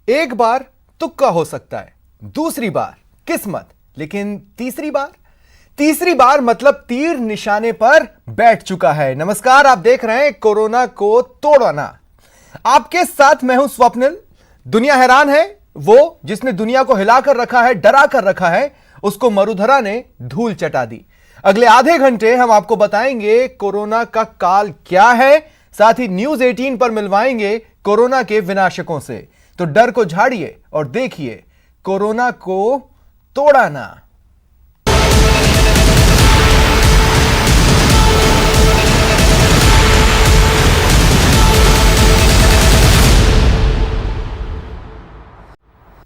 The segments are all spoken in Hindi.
एक बार तुक्का हो सकता है, दूसरी बार किस्मत, लेकिन तीसरी बार मतलब तीर निशाने पर बैठ चुका है। नमस्कार, आप देख रहे हैं कोरोना को तोड़ना। आपके साथ मैं हूं स्वप्निल। दुनिया हैरान है, वो जिसने दुनिया को हिलाकर रखा है, डरा कर रखा है, उसको मरुधरा ने धूल चटा दी। अगले आधे घंटे हम आपको बताएंगे कोरोना का काल क्या है, साथ ही न्यूज 18 पर मिलवाएंगे कोरोना के विनाशकों से। तो डर को झाड़िए और देखिए कोरोना को तोड़ना।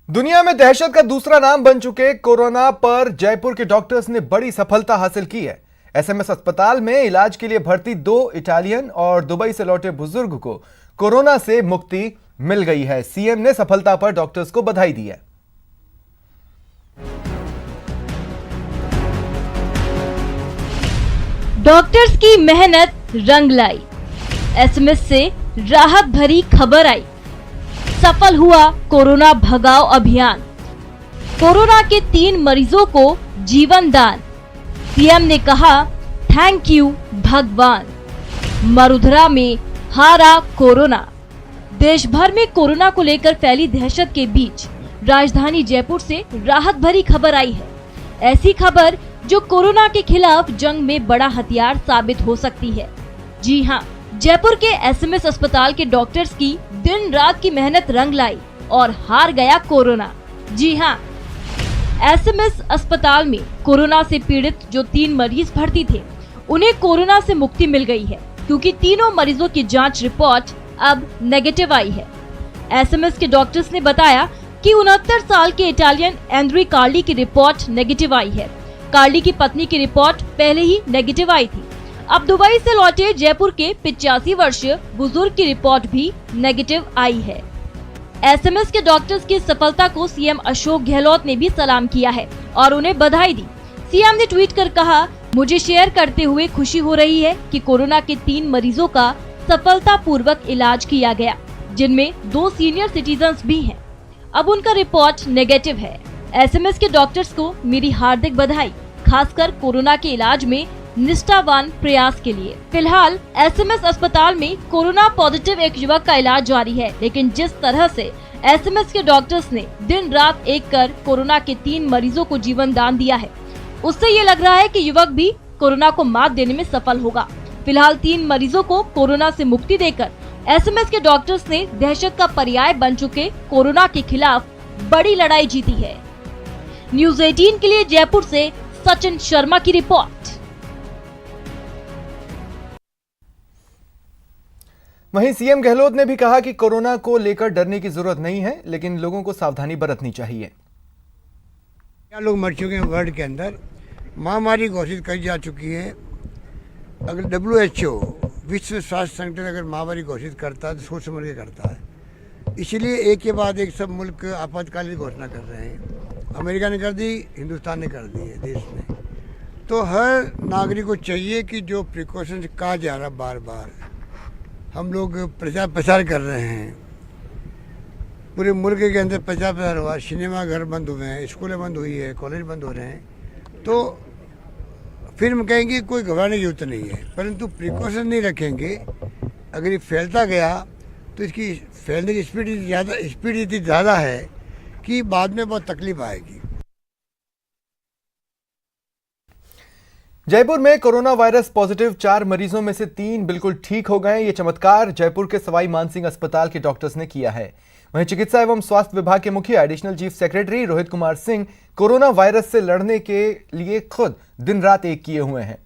दुनिया में दहशत का दूसरा नाम बन चुके कोरोना पर जयपुर के डॉक्टर्स ने बड़ी सफलता हासिल की है। एसएमएस अस्पताल में इलाज के लिए भर्ती 2 इटालियन और दुबई से लौटे बुजुर्ग को कोरोना से मुक्ति मिल गई है। सीएम ने सफलता पर डॉक्टर्स को बधाई दी है। डॉक्टर्स की मेहनत रंग लाई, एसएमएस से राहत भरी खबर आई। सफल हुआ कोरोना भगाओ अभियान, कोरोना के 3 मरीजों को जीवन दान। सीएम ने कहा थैंक यू भगवान। मरुधरा में हारा कोरोना। देश भर में कोरोना को लेकर फैली दहशत के बीच राजधानी जयपुर से राहत भरी खबर आई है। ऐसी खबर जो कोरोना के खिलाफ जंग में बड़ा हथियार साबित हो सकती है। जी हाँ, जयपुर के एसएमएस अस्पताल के डॉक्टर्स की दिन रात की मेहनत रंग लाई और हार गया कोरोना। जी हाँ, एसएमएस अस्पताल में कोरोना से पीड़ित जो 3 मरीज भर्ती थे, उन्हें कोरोना से मुक्ति मिल गई है, क्योंकि तीनों मरीजों की जांच रिपोर्ट अब नेगेटिव आई है। एसएमएस के डॉक्टर्स ने बताया कि 69 साल के इटालियन एंड्री कार्ली की रिपोर्ट नेगेटिव आई है। कार्ली की पत्नी की रिपोर्ट पहले ही नेगेटिव आई थी। अब दुबई से लौटे जयपुर के 85 वर्षीय बुजुर्ग की रिपोर्ट भी नेगेटिव आई है। एसएमएस के डॉक्टर्स की सफलता को सीएम अशोक गहलोत ने भी सलाम किया है और उन्हें बधाई दी। सीएम ने ट्वीट कर कहा, मुझे शेयर करते हुए खुशी हो रही है कि कोरोना के 3 मरीजों का सफलतापूर्वक इलाज किया गया, जिनमें 2 सीनियर सिटीजन्स भी हैं। अब उनका रिपोर्ट नेगेटिव है। एसएमएस के डॉक्टर्स को मेरी हार्दिक बधाई, खासकर कोरोना के इलाज में निष्ठावान प्रयास के लिए। फिलहाल एसएमएस अस्पताल में कोरोना पॉजिटिव एक युवक का इलाज जारी है, लेकिन जिस तरह से एसएमएस के डॉक्टर्स ने दिन रात एक कर कोरोना के 3 मरीजों को जीवन दान दिया है, उससे ये लग रहा है कि युवक भी कोरोना को मात देने में सफल होगा। फिलहाल 3 मरीजों को कोरोना से मुक्ति देकर एसएमएस के डॉक्टर्स ने दहशत का पर्याय बन चुके कोरोना के खिलाफ बड़ी लड़ाई जीती है। न्यूज 18 के लिए जयपुर से सचिन शर्मा की रिपोर्ट। वहीं सीएम गहलोत ने भी कहा कि कोरोना को लेकर डरने की जरूरत नहीं है, लेकिन लोगों को सावधानी बरतनी चाहिए। क्या लोग मर चुके हैं वर्ल्ड के अंदर, महामारी घोषित की जा चुकी है। अगर WHO विश्व स्वास्थ्य संगठन अगर महामारी घोषित करता है तो सोच समझ के करता है। इसीलिए एक के बाद एक सब मुल्क आपातकालीन घोषणा कर रहे हैं। अमेरिका ने कर दी, हिंदुस्तान ने कर दी है देश में। तो हर नागरिक को चाहिए कि जो प्रिकॉशंस कहा जा रहा बार बार हम लोग प्रचार कर रहे हैं, पूरे मुल्क के अंदर प्रचार हुआ, सिनेमा घर बंद हुए हैं, स्कूलें बंद हुई है, कॉलेज बंद हो रहे हैं, तो फिर हम कहेंगे कोई घबराने की जरूरत नहीं है। परंतु प्रिकॉशन नहीं रखेंगे, अगर ये फैलता गया तो इसकी फैलने की स्पीड इतनी ज़्यादा है कि बाद में बहुत तकलीफ आएगी। जयपुर में कोरोना वायरस पॉजिटिव 4 मरीजों में से 3 बिल्कुल ठीक हो गए। ये चमत्कार जयपुर के सवाई मानसिंह अस्पताल के डॉक्टर्स ने किया है। वहीं चिकित्सा एवं स्वास्थ्य विभाग के मुखिया additional chief secretary Rohit Kumar Singh corona virus से लड़ने के लिए खुद दिन रात एक किए हुए हैं।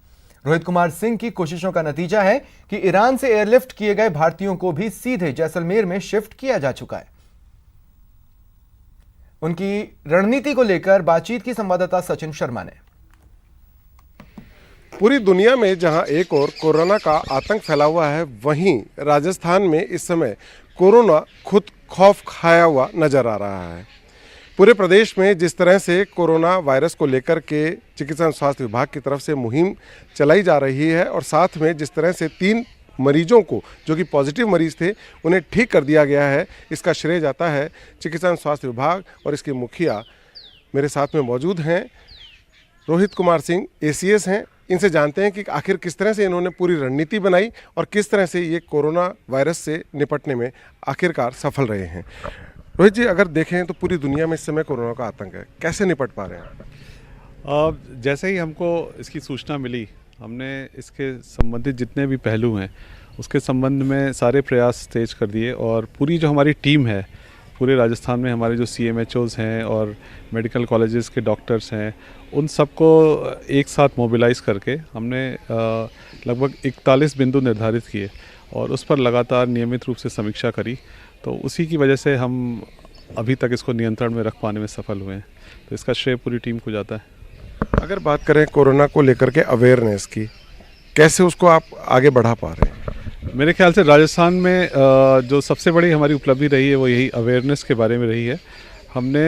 रोहित कुमार सिंह की कोशिशों का नतीजा है कि ईरान से एयरलिफ्ट किए गए भारतीयों को भी सीधे जैसलमेर में शिफ्ट किया जा चुका है। उनकी रणनीति को लेकर बातचीत की संवाददाता सचिन शर्मा ने। पूरी दुनिया में जहां एक ओर कोरोना का आतंक फैला हुआ है, वहीं राजस्थान में इस समय कोरोना खुद खौफ खाया हुआ नजर आ रहा है। पूरे प्रदेश में जिस तरह से कोरोना वायरस को लेकर के चिकित्सा एवं स्वास्थ्य विभाग की तरफ से मुहिम चलाई जा रही है और साथ में जिस तरह से 3 मरीजों को, जो कि पॉजिटिव मरीज थे, उन्हें ठीक कर दिया गया है, इसका श्रेय जाता है चिकित्सा एवं स्वास्थ्य विभाग और इसके मुखिया मेरे साथ में मौजूद हैं। रोहित कुमार सिंह ACS हैं। इनसे जानते हैं कि आखिर किस तरह से इन्होंने पूरी रणनीति बनाई और किस तरह से ये कोरोना वायरस से निपटने में आखिरकार सफल रहे हैं। रोहित जी, अगर देखें तो पूरी दुनिया में इस समय कोरोना का आतंक है, कैसे निपट पा रहे हैं? जैसे ही हमको इसकी सूचना मिली, हमने इसके संबंधित जितने भी पहलू हैं उसके संबंध में सारे प्रयास तेज कर दिए और पूरी जो हमारी टीम है, पूरे राजस्थान में हमारे जो CMHOs हैं और मेडिकल कॉलेजेस के डॉक्टर्स हैं, उन सबको एक साथ मोबिलाइज़ करके हमने लगभग 41 बिंदु निर्धारित किए और उस पर लगातार नियमित रूप से समीक्षा करी। तो उसी की वजह से हम अभी तक इसको नियंत्रण में रख पाने में सफल हुए हैं। तो इसका श्रेय पूरी टीम को जाता है। अगर बात करें कोरोना को लेकर के अवेयरनेस की, कैसे उसको आप आगे बढ़ा पा रहे हैं? मेरे ख्याल से राजस्थान में जो सबसे बड़ी हमारी उपलब्धि रही है वो यही अवेयरनेस के बारे में रही है। हमने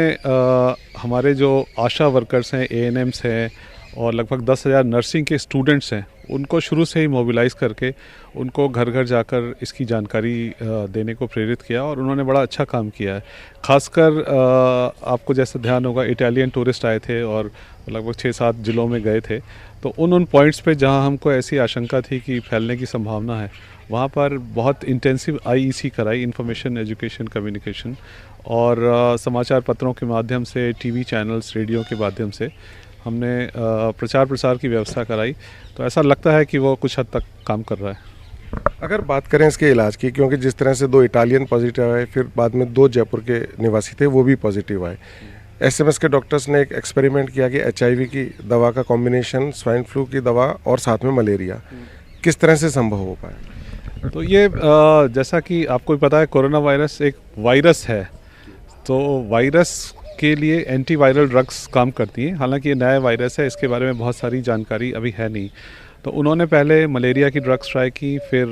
हमारे जो आशा वर्कर्स हैं, ANMs हैं और लगभग 10,000 नर्सिंग के स्टूडेंट्स हैं, उनको शुरू से ही मोबिलाइज़ करके उनको घर घर जाकर इसकी जानकारी देने को प्रेरित किया और उन्होंने बड़ा अच्छा काम किया है। खासकर आपको जैसा ध्यान होगा, इटालियन टूरिस्ट आए थे और लगभग 6-7 जिलों में गए थे। तो उन पॉइंट्स पे जहां हमको ऐसी आशंका थी कि फैलने की संभावना है, वहाँ पर बहुत इंटेंसिव IEC कराई, इंफॉर्मेशन एजुकेशन कम्युनिकेशन, और समाचार पत्रों के माध्यम से, TV चैनल्स, रेडियो के माध्यम से हमने प्रचार प्रसार की व्यवस्था कराई। तो ऐसा लगता है कि वो कुछ हद तक काम कर रहा है। अगर बात करें इसके इलाज की, क्योंकि जिस तरह से 2 इटालियन पॉजिटिव आए, फिर बाद में 2 जयपुर के निवासी थे वो भी पॉजिटिव आए। SMS के डॉक्टर्स ने एक एक्सपेरिमेंट किया कि HIV की दवा का कॉम्बिनेशन, स्वाइन फ्लू की दवा और साथ में मलेरिया, किस तरह से संभव हो पाया? तो ये जैसा कि आपको भी पता है, कोरोना वायरस एक वायरस है, तो वायरस के लिए एंटीवायरल ड्रग्स काम करती हैं। हालांकि ये नया वायरस है, इसके बारे में बहुत सारी जानकारी अभी है नहीं। तो उन्होंने पहले मलेरिया की ड्रग्स ट्राई की, फिर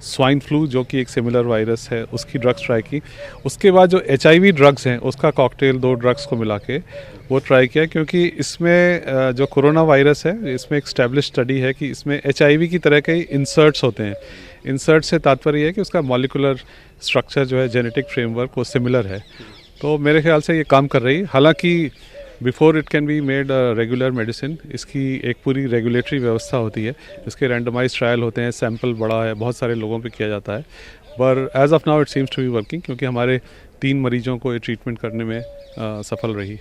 स्वाइन फ्लू जो कि एक सिमिलर वायरस है उसकी ड्रग्स ट्राई की। उसके बाद जो HIV ड्रग्स हैं उसका कॉकटेल 2 ड्रग्स को मिला के वो ट्राई किया, क्योंकि इसमें जो कोरोना वायरस है इसमें एक स्टैब्लिश स्टडी है कि इसमें HIV की तरह के इंसर्ट्स होते हैं। इंसर्ट से तात्पर्य है कि उसका मॉलिकुलर स्ट्रक्चर जो है, जेनेटिक फ्रेमवर्क वो सिमिलर है। तो मेरे ख्याल से ये काम कर रही है। हालांकि before it can be made regular medicine, इसकी एक पूरी रेगुलेटरी व्यवस्था होती है, इसके रैंडमाइज ट्रायल होते हैं, सैंपल बड़ा है, बहुत सारे लोगों पे किया जाता है। पर as of now it seems to be working, क्योंकि हमारे 3 मरीजों को ये ट्रीटमेंट करने में सफल रही।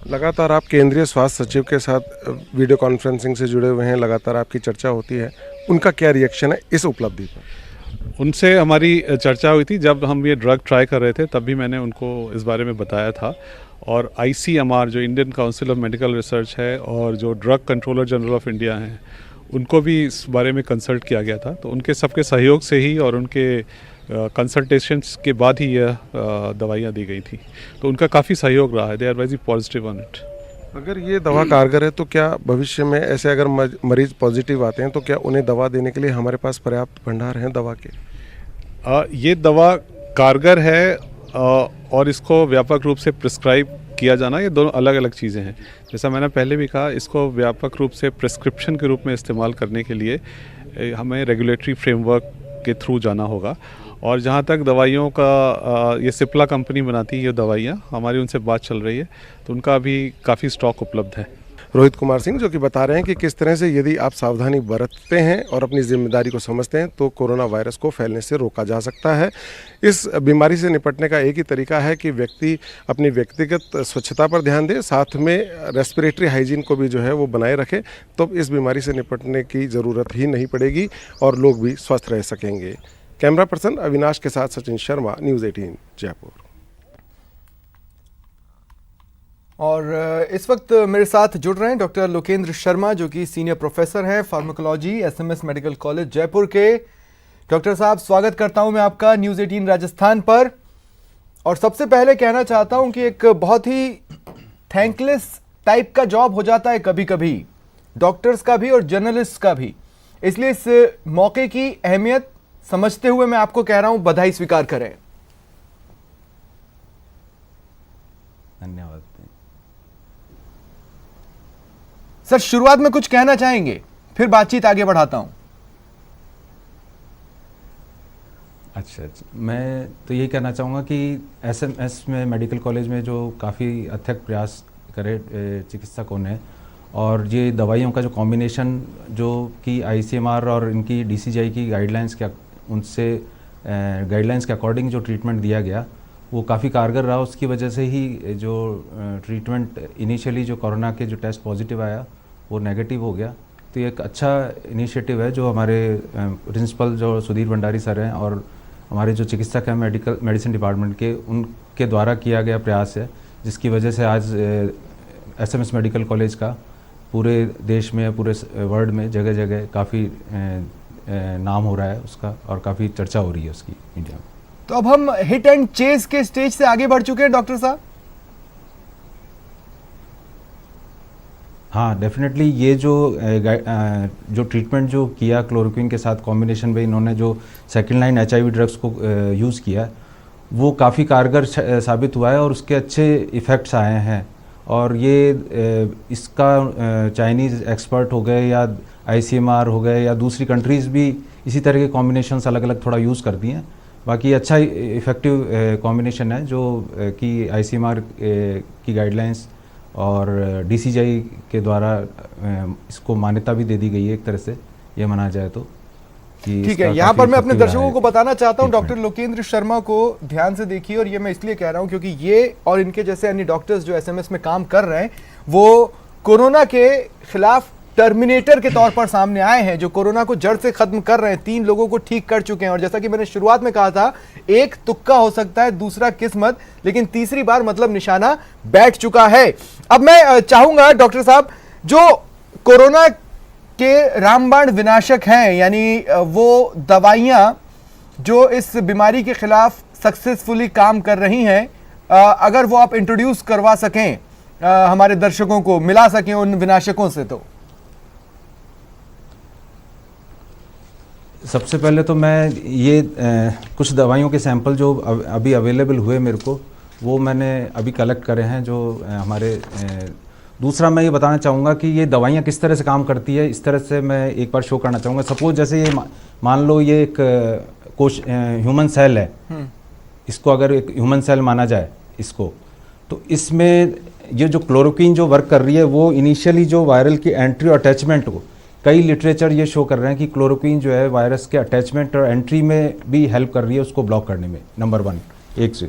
लगातार आप केंद्रीय स्वास्थ्य सचिव के साथ वीडियो कॉन्फ्रेंसिंग से जुड़े हुए हैं, लगातार आपकी चर्चा होती है, उनका क्या रिएक्शन है इस उपलब्धि पर? उनसे हमारी चर्चा हुई थी जब हम ये ड्रग ट्राई कर रहे थे, तब भी मैंने उनको इस बारे में बताया था। और ICMR जो Indian council of medical research है और जो drug controller general of India हैं, उनको भी इस बारे में कंसल्ट किया गया था। तो उनके सबके सहयोग से ही और उनके कंसल्टेशंस के बाद ही यह दवाइयाँ दी गई थी। तो उनका काफ़ी सहयोग रहा है, they are very positive on it. अगर ये दवा कारगर है तो क्या भविष्य में ऐसे अगर मरीज पॉजिटिव आते हैं तो क्या उन्हें दवा देने के लिए हमारे पास पर्याप्त भंडार हैं दवा के? ये दवा कारगर है और इसको व्यापक रूप से प्रिस्क्राइब किया जाना, ये दोनों अलग अलग चीज़ें हैं। जैसा मैंने पहले भी कहा, इसको व्यापक रूप से प्रिस्क्रिप्शन के रूप में इस्तेमाल करने के लिए हमें रेगुलेटरी फ्रेमवर्क के थ्रू जाना होगा। और जहाँ तक दवाइयों का, ये सिप्ला कंपनी बनाती है ये दवाइयाँ, हमारी उनसे बात चल रही है, तो उनका अभी काफ़ी स्टॉक उपलब्ध है। रोहित कुमार सिंह जो कि बता रहे हैं कि किस तरह से यदि आप सावधानी बरतते हैं और अपनी जिम्मेदारी को समझते हैं तो कोरोना वायरस को फैलने से रोका जा सकता है। इस बीमारी से निपटने का एक ही तरीका है कि व्यक्ति अपनी व्यक्तिगत स्वच्छता पर ध्यान दे, साथ में रेस्पिरेटरी हाइजीन को भी जो है वो बनाए रखे, तो इस बीमारी से निपटने की ज़रूरत ही नहीं पड़ेगी और लोग भी स्वस्थ रह सकेंगे। कैमरा पर्सन अविनाश के साथ सचिन शर्मा, न्यूज़ 18 जयपुर। और इस वक्त मेरे साथ जुड़ रहे हैं डॉक्टर लोकेंद्र शर्मा, जो कि सीनियर प्रोफेसर हैं pharmacology SMS medical college Jaipur के। डॉक्टर साहब, स्वागत करता हूं मैं आपका न्यूज़ 18 राजस्थान पर। और सबसे पहले कहना चाहता हूं कि एक बहुत ही थैंकलेस टाइप का जॉब हो जाता है कभी कभी, डॉक्टर्स का भी और जर्नलिस्ट का भी। इसलिए इस मौके की अहमियत समझते हुए मैं आपको कह रहा हूं, बधाई स्वीकार करें। धन्यवाद सर, शुरुआत में कुछ कहना चाहेंगे, फिर बातचीत आगे बढ़ाता हूं। अच्छा अच्छा, मैं तो यही कहना चाहूँगा कि एसएमएस में मेडिकल कॉलेज में जो काफ़ी अथक प्रयास करे चिकित्सकों ने, और ये दवाइयों का जो कॉम्बिनेशन जो कि आईसीएमआर और इनकी डीसीजीआई की गाइडलाइंस के उनसे गाइडलाइंस के अकॉर्डिंग जो ट्रीटमेंट दिया गया वो काफ़ी कारगर रहा। उसकी वजह से ही जो ट्रीटमेंट इनिशियली जो कोरोना के जो टेस्ट पॉजिटिव आया वो नेगेटिव हो गया। तो ये एक अच्छा इनिशिएटिव है जो हमारे प्रिंसिपल जो सुधीर भंडारी सर हैं और हमारे जो चिकित्सक हैं मेडिसिन डिपार्टमेंट के, उनके द्वारा किया गया प्रयास है, जिसकी वजह से आज एसएमएस मेडिकल कॉलेज का पूरे देश में, पूरे वर्ल्ड में जगह जगह काफ़ी नाम हो रहा है उसका, और काफ़ी चर्चा हो रही है उसकी इंडिया में। तो अब हम हिट एंड चेज के स्टेज से आगे बढ़ चुके हैं डॉक्टर साहब। हाँ, डेफिनेटली ये जो ट्रीटमेंट जो किया क्लोरोक्विन के साथ कॉम्बिनेशन में, इन्होंने जो सेकंड लाइन एचआईवी ड्रग्स को यूज़ किया वो काफ़ी कारगर साबित हुआ है और उसके अच्छे इफ़ेक्ट्स आए हैं। और ये इसका चाइनीज़ एक्सपर्ट हो गए या आईसीएमआर हो गए या दूसरी कंट्रीज़ भी इसी तरह के कॉम्बिनेशंस अलग अलग थोड़ा यूज़ करती हैं। बाकी अच्छा इफ़ेक्टिव कॉम्बिनेशन है जो कि आईसीएमआर की गाइडलाइंस और डीसीजीआई के द्वारा इसको मान्यता भी दे दी गई है एक तरह से, ये माना जाए तो। ठीक है, यहाँ पर मैं अपने दर्शकों को बताना चाहता हूँ, डॉक्टर लोकेंद्र शर्मा को ध्यान से देखिए, और ये मैं इसलिए कह रहा हूँ क्योंकि ये और इनके जैसे अन्य डॉक्टर्स जो एसएमएस में काम कर रहे हैं वो कोरोना के खिलाफ टर्मिनेटर के तौर पर सामने आए हैं, जो कोरोना को जड़ से खत्म कर रहे हैं। 3 लोगों को ठीक कर चुके हैं, और जैसा कि मैंने शुरुआत में कहा था, एक तुक्का हो सकता है, दूसरा किस्मत, लेकिन तीसरी बार मतलब निशाना बैठ चुका है। अब मैं चाहूंगा डॉक्टर साहब, जो कोरोना के रामबाण विनाशक हैं, यानी वो दवाइयां जो इस बीमारी के खिलाफ सक्सेसफुली काम कर रही हैं, अगर वो आप इंट्रोड्यूस करवा सकें, हमारे दर्शकों को मिला सकें उन विनाशकों से। तो सबसे पहले तो मैं ये कुछ दवाइयों के सैंपल जो अभी अवेलेबल हुए मेरे को, वो मैंने अभी कलेक्ट करे हैं जो हमारे दूसरा मैं ये बताना चाहूँगा कि ये दवाइयाँ किस तरह से काम करती है, इस तरह से मैं एक बार शो करना चाहूँगा। सपोज जैसे ये मान लो ये एक कोश ह्यूमन सेल है, इसको अगर एक ह्यूमन सेल माना जाए इसको, तो इसमें ये जो क्लोरोक्विन जो वर्क कर रही है वो इनिशियली जो वायरल की एंट्री और अटैचमेंट को, कई लिटरेचर ये शो कर रहे हैं कि क्लोरोक्विन जो है वायरस के अटैचमेंट और एंट्री में भी हेल्प कर रही है उसको ब्लॉक करने में। नंबर 1, एक से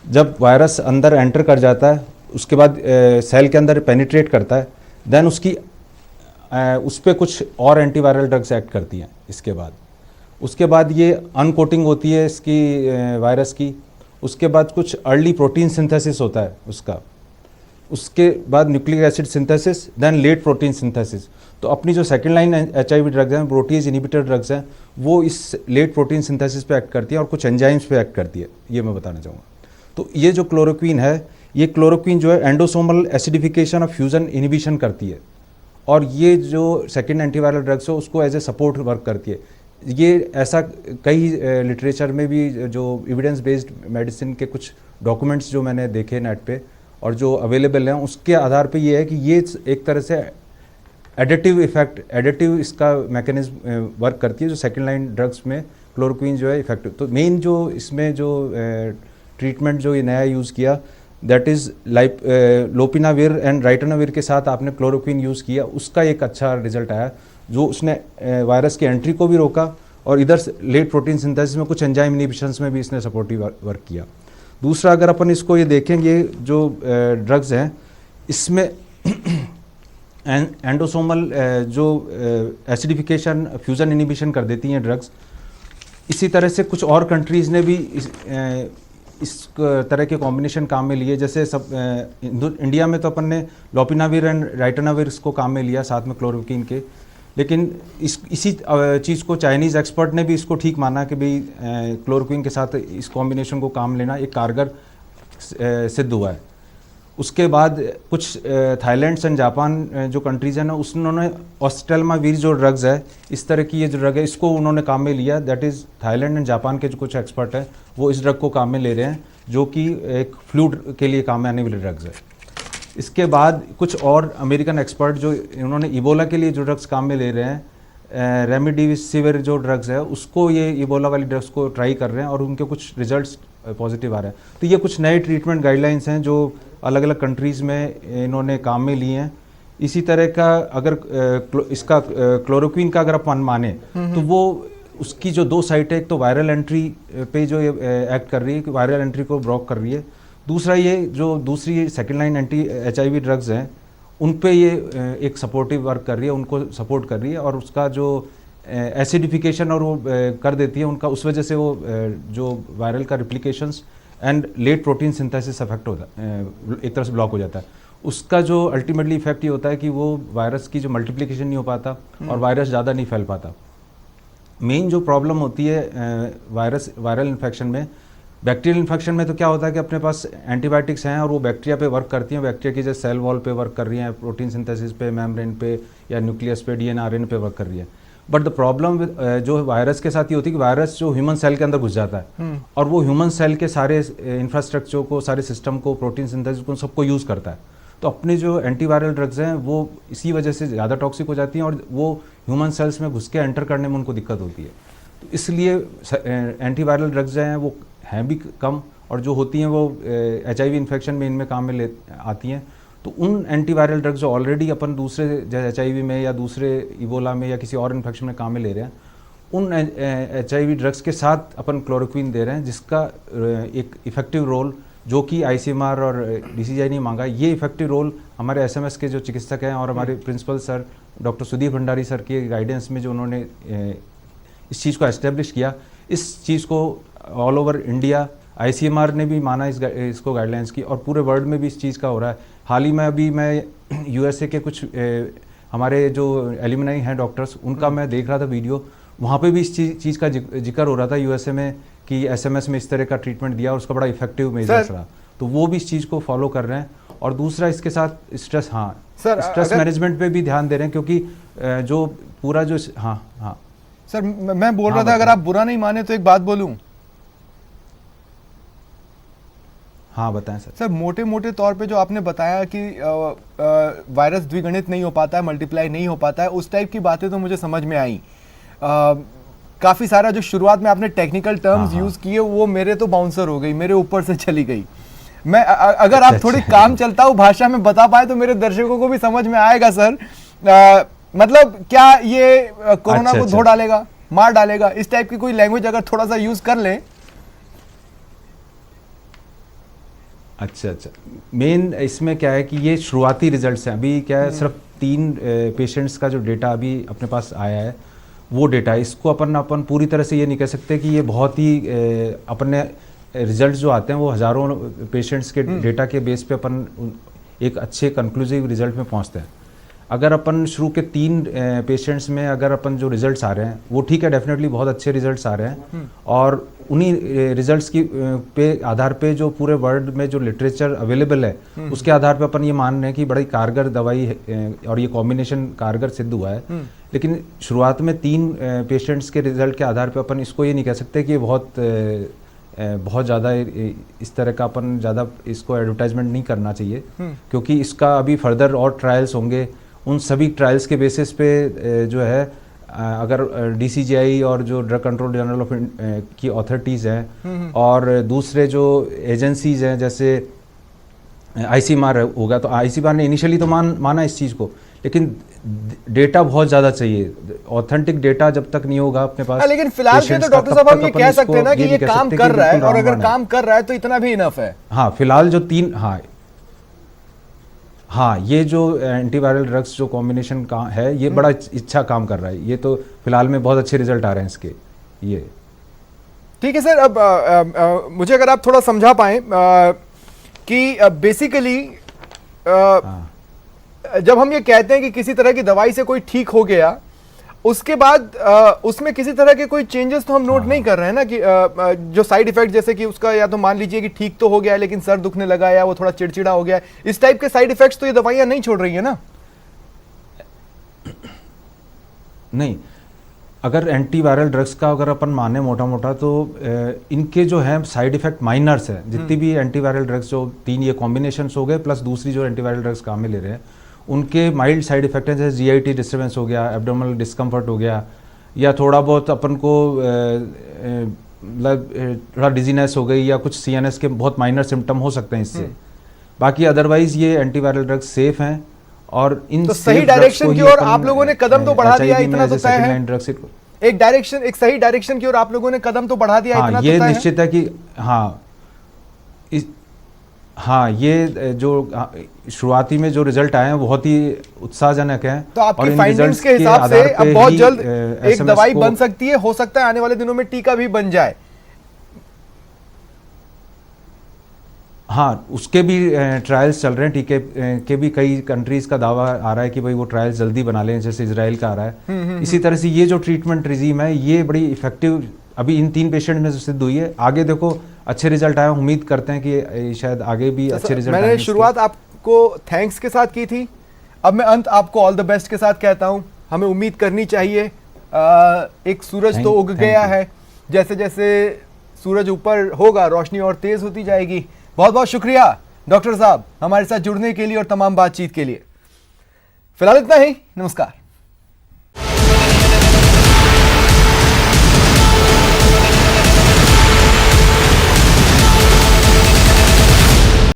जब वायरस अंदर एंटर कर जाता है, उसके बाद सेल के अंदर पेनिट्रेट करता है, देन उस पर कुछ और एंटीवायरल ड्रग्स एक्ट करती हैं। उसके बाद ये अनकोटिंग होती है इसकी वायरस की, उसके बाद कुछ अर्ली प्रोटीन सिंथेसिस होता है उसके बाद nucleic acid synthesis, then late protein synthesis. तो अपनी जो सेकंड लाइन एचआईवी ड्रग्स हैं, प्रोटीज इनहिबिटर ड्रग्स हैं, वो इस लेट प्रोटीन सिंथेसिस पे एक्ट करती है और कुछ एंजाइम्स पे एक्ट करती है, ये मैं बताना चाहूँगा। तो ये जो क्लोरोक्विन है, ये क्लोरोक्विन जो है एंडोसोमल एसिडिफिकेशन और फ्यूजन इनहिबिशन करती है, और ये जो सेकंड एंटीवायरल ड्रग्स है उसको एज ए सपोर्ट वर्क करती है। ये ऐसा कई लिटरेचर में भी जो एविडेंस बेस्ड मेडिसिन के कुछ डॉक्यूमेंट्स जो मैंने देखे नेट पे और जो अवेलेबल हैं, उसके आधार पे ये है कि ये एक तरह से एडिटिव इसका मैकेनिज्म वर्क करती है, जो सेकंड लाइन ड्रग्स में क्लोरोक्विन जो है इफेक्टिव। तो मेन जो इसमें जो ट्रीटमेंट जो ये नया यूज़ किया, दैट इज़ लोपिनाविर एंड राइटनाविर के साथ आपने क्लोरोक्विन यूज़ किया, उसका एक अच्छा रिजल्ट आया, जो उसने वायरस की एंट्री को भी रोका और इधर से लेट प्रोटीन सिंथेसिस में कुछ एंजाइम इनहिबिशंस में भी इसने सपोर्टिव वर्क किया। दूसरा, अगर अपन इसको ये देखेंगे जो ड्रग्स हैं, इसमें एंडोसोमल जो एसिडिफिकेशन फ्यूजन इनहिबिशन कर देती हैं ड्रग्स। इसी तरह से कुछ और कंट्रीज़ ने भी इस तरह के कॉम्बिनेशन काम में लिए, जैसे इंडिया में तो अपन ने लोपिनाविर एंड राइटनाविर इसको काम में लिया साथ में क्लोरोक्विन के, लेकिन इसी चीज़ को चाइनीज़ एक्सपर्ट ने भी इसको ठीक माना कि भाई क्लोरोक्विन के साथ इस कॉम्बिनेशन को काम लेना एक कारगर सिद्ध हुआ है। उसके बाद कुछ थाईलैंड एंड जापान जो कंट्रीज़ हैं ना, उन्होंने ऑस्टेलमावीर जो ड्रग्स है, इस तरह की ये जो ड्रग है, इसको उन्होंने काम में लिया। That is Thailand and Japan के जो कुछ एक्सपर्ट हैं वो इस ड्रग को काम में ले रहे हैं, जो कि एक फ्लू के लिए काम में आने वाली ड्रग्स है। इसके बाद कुछ और अमेरिकन एक्सपर्ट जो इन्होंने इबोला के लिए जो ड्रग्स काम में ले रहे हैं, रेमडेसिविर जो ड्रग्स है उसको ये इबोला वाली ड्रग्स को ट्राई कर रहे हैं और उनके कुछ रिजल्ट्स पॉजिटिव आ रहे हैं। तो ये कुछ नए ट्रीटमेंट गाइडलाइंस हैं जो अलग अलग कंट्रीज़ में इन्होंने काम में लिए हैं। इसी तरह का अगर इसका क्लोरोक्विन का अगर अपन माने तो वो उसकी जो दो साइट है, एक तो वायरल एंट्री पे जो ये एक्ट कर रही है कि वायरल एंट्री को ब्लॉक कर रही है, दूसरा ये जो दूसरी second line anti HIV drugs हैं उन पे ये एक सपोर्टिव वर्क कर रही है, उनको सपोर्ट कर रही है और उसका जो एसिडिफिकेशन और वो कर देती है उनका, उस वजह से वो जो वायरल का replications and late protein synthesis effect होता है, एक तरह से ब्लॉक हो जाता है। उसका जो अल्टीमेटली इफेक्ट ये होता है कि वो वायरस की जो मल्टीप्लिकेशन नहीं हो पाता और वायरस ज़्यादा नहीं फैल पाता। मेन जो प्रॉब्लम होती है वायरल इन्फेक्शन में, बैक्टीरियल इन्फेक्शन में तो क्या होता है कि अपने पास एंटीबायोटिक्स हैं और वो बैक्टीरिया पे वर्क करती हैं, बैक्टीरिया की जैसे सेल वॉल पे वर्क कर रही हैं, प्रोटीन सिंथेसिस पे, मेम्ब्रेन पे या न्यूक्लियस पे, DNA RNA पे वर्क कर रही है। बट द प्रॉब्लम जो वायरस के साथ ये होती है कि वायरस जो ह्यूमन सेल के अंदर घुस जाता है और वो ह्यूमन सेल के सारे इंफ्रास्ट्रक्चर को, सारे सिस्टम को, प्रोटीन सिंथेसिस को, सबको यूज़ करता है। तो अपने जो एंटीवायरल ड्रग्स हैं वो इसी वजह से ज़्यादा टॉक्सिक हो जाती हैं और वो ह्यूमन सेल्स में घुस के एंटर करने में उनको दिक्कत होती है। तो इसलिए एंटीवायरल ड्रग्स हैं वो हैं भी कम और जो होती हैं वो HIV इन्फेक्शन में इनमें काम में आती हैं। तो उन एंटीवायरल ड्रग्स जो ऑलरेडी अपन दूसरे जैसे HIV में या दूसरे इबोला में या किसी और इन्फेक्शन में काम में ले रहे हैं, उन HIV ड्रग्स के साथ अपन क्लोरोक्विन दे रहे हैं जिसका एक इफेक्टिव रोल जो कि ICMR और DCGI ने मांगा, ये इफेक्टिव रोल हमारे SMS के जो चिकित्सक हैं और हमारे principal sir doctor Sudeep Bhandari sir के गाइडेंस में जो उन्होंने इस चीज़ को एस्टेब्लिश किया, इस चीज़ को ऑल ओवर इंडिया ICMR ने भी माना इसको गाइडलाइंस की और पूरे वर्ल्ड में भी इस चीज़ का हो रहा है। हाल ही में अभी मैं USA के कुछ हमारे जो एलुमनाई हैं डॉक्टर्स, उनका मैं देख रहा था वीडियो, वहाँ पे भी इस चीज़ का जिक्र हो रहा था USA में कि SMS में इस तरह का ट्रीटमेंट दिया और उसका बड़ा इफेक्टिव मेजर्स रहा। तो वो भी इस चीज़ को फॉलो कर रहे हैं। और दूसरा इसके साथ स्ट्रेस, स्ट्रेस मैनेजमेंट पे भी ध्यान दे रहे हैं क्योंकि जो पूरा जो सर मैं बोल रहा था, अगर आप बुरा नहीं माने तो एक बात बोलूं। हाँ बताएं सर। सर मोटे मोटे तौर पे जो आपने बताया कि वायरस द्विगुणित नहीं हो पाता है, मल्टीप्लाई नहीं हो पाता है, उस टाइप की बातें तो मुझे समझ में आई। काफ़ी सारा जो शुरुआत में आपने टेक्निकल टर्म्स यूज़ किए वो मेरे तो बाउंसर हो गई, मेरे ऊपर से चली गई। मैं अगर आप थोड़ी काम चलता हूँ भाषा में बता पाए तो मेरे दर्शकों को भी समझ में आएगा सर। मतलब क्या ये कोरोना को धो डालेगा, मार डालेगा, इस टाइप की कोई लैंग्वेज अगर थोड़ा सा यूज़ कर लें। अच्छा, मेन इसमें क्या है कि ये शुरुआती रिजल्ट्स हैं। अभी क्या है, सिर्फ 3 पेशेंट्स का जो डेटा अभी अपने पास आया है वो डेटा, इसको अपन पूरी तरह से ये नहीं कह सकते कि ये बहुत ही अपने रिजल्ट्स जो आते हैं वो हज़ारों पेशेंट्स के डेटा के बेस पे अपन एक अच्छे कंक्लूसिव रिजल्ट में पहुंचते हैं। अगर अपन शुरू के 3 पेशेंट्स में अगर अपन जो रिजल्ट्स आ रहे हैं वो ठीक है, डेफिनेटली बहुत अच्छे रिजल्ट्स आ रहे हैं और उन्हीं रिजल्ट्स की पे आधार पे जो पूरे वर्ल्ड में जो लिटरेचर अवेलेबल है उसके आधार पे अपन ये मान रहे हैं कि बड़ी कारगर दवाई है और ये कॉम्बिनेशन कारगर सिद्ध हुआ है। लेकिन शुरुआत में 3 पेशेंट्स के रिजल्ट के आधार पे अपन इसको ये नहीं कह सकते कि बहुत ज़्यादा इस तरह का अपन ज़्यादा इसको एडवर्टाइजमेंट नहीं करना चाहिए क्योंकि इसका अभी फर्दर और ट्रायल्स होंगे। उन सभी ट्रायल्स के बेसिस पे जो है अगर DCGI और जो ड्रग कंट्रोल जनरल ऑफ की अथॉरिटीज़ हैं और दूसरे जो एजेंसीज़ हैं जैसे ICMR होगा, तो ICMR ने इनिशियली तो माना इस चीज़ को, लेकिन डेटा बहुत ज़्यादा चाहिए। ऑथेंटिक डेटा जब तक नहीं होगा अपने पास, लेकिन फिलहाल के तो डॉक्टर साहब हम ये कह सकते हैं ना कि ये काम कर रहा है और अगर काम कर रहा है तो इतना भी इनफ है। हाँ, फिलहाल जो 3 हाँ ये जो एंटीवायरल ड्रग्स जो कॉम्बिनेशन का है ये बड़ा अच्छा काम कर रहा है। ये तो फिलहाल में बहुत अच्छे रिजल्ट आ रहे हैं इसके। ये ठीक है सर। अब मुझे अगर आप थोड़ा समझा पाएं कि बेसिकली जब हम ये कहते हैं कि किसी तरह की दवाई से कोई ठीक हो गया, उसके बाद उसमें किसी तरह के कोई चेंजेस तो हम नोट नहीं कर रहे हैं ना कि जो साइड इफेक्ट जैसे कि उसका या तो मान लीजिए कि ठीक तो हो गया है लेकिन सर दुखने लगा या वो थोड़ा चिड़चिड़ा हो गया है, इस टाइप के साइड इफेक्ट्स तो ये दवाइयां नहीं छोड़ रही है ना? नहीं, अगर एंटीवायरल ड्रग्स का अगर अपन माने मोटा मोटा तो इनके जो है साइड इफेक्ट माइनर्स है। जितनी भी एंटीवायरल ड्रग्स जो 3 ये कॉम्बिनेशंस हो गए प्लस दूसरी जो एंटीवायरल ड्रग्स काम में ले रहे हैं उनके माइल्ड साइड इफेक्ट हैं, जैसे जीआईटी डिस्टर्बेंस हो गया, एब्डोमिनल डिस्कम्फर्ट हो गया, या थोड़ा बहुत अपन को मतलब थोड़ा डिजीनेस हो गई, या कुछ सीएनएस के बहुत माइनर सिम्टम हो सकते हैं इससे। बाकी अदरवाइज ये एंटीवायरल ड्रग्स सेफ हैं। और इन तो सही डायरेक्शन की ओर आप लोगों ने कदम तो बढ़ा दिया, इतना तो तय है। एक सही डायरेक्शन की ओर आप लोगों ने कदम तो बढ़ा दिया, इतना तो तय है। ये निश्चित है कि ये जो शुरुआती में जो रिजल्ट आए हैं बहुत ही उत्साहजनक हैं। तो आपकी फाइंडिंग्स के हिसाब से अब बहुत जल्द एक दवाई बन सकती है, हो सकता है आने वाले दिनों में टीका भी बन जाए। हाँ, उसके भी ट्रायल्स चल रहे हैं, टीके के भी कई कंट्रीज का दावा आ रहा है कि भाई वो ट्रायल्स जल्दी बना लें, जैसे इजराइल का आ रहा है। इसी तरह से ये जो ट्रीटमेंट रिजीम है ये बड़ी इफेक्टिव अभी इन 3 पेशेंट में सिद्ध हुई है। आगे देखो अच्छे रिजल्ट आए, उम्मीद करते हैं कि शायद आगे भी अच्छे रिजल्ट। मैंने शुरुआत आपको थैंक्स के साथ की थी, अब मैं अंत आपको ऑल द बेस्ट के साथ कहता हूं। हमें उम्मीद करनी चाहिए, एक सूरज तो उग गया है, जैसे जैसे सूरज ऊपर होगा रोशनी और तेज होती जाएगी। बहुत बहुत शुक्रिया डॉक्टर साहब हमारे साथ जुड़ने के लिए और तमाम बातचीत के लिए। फिलहाल इतना ही, नमस्कार।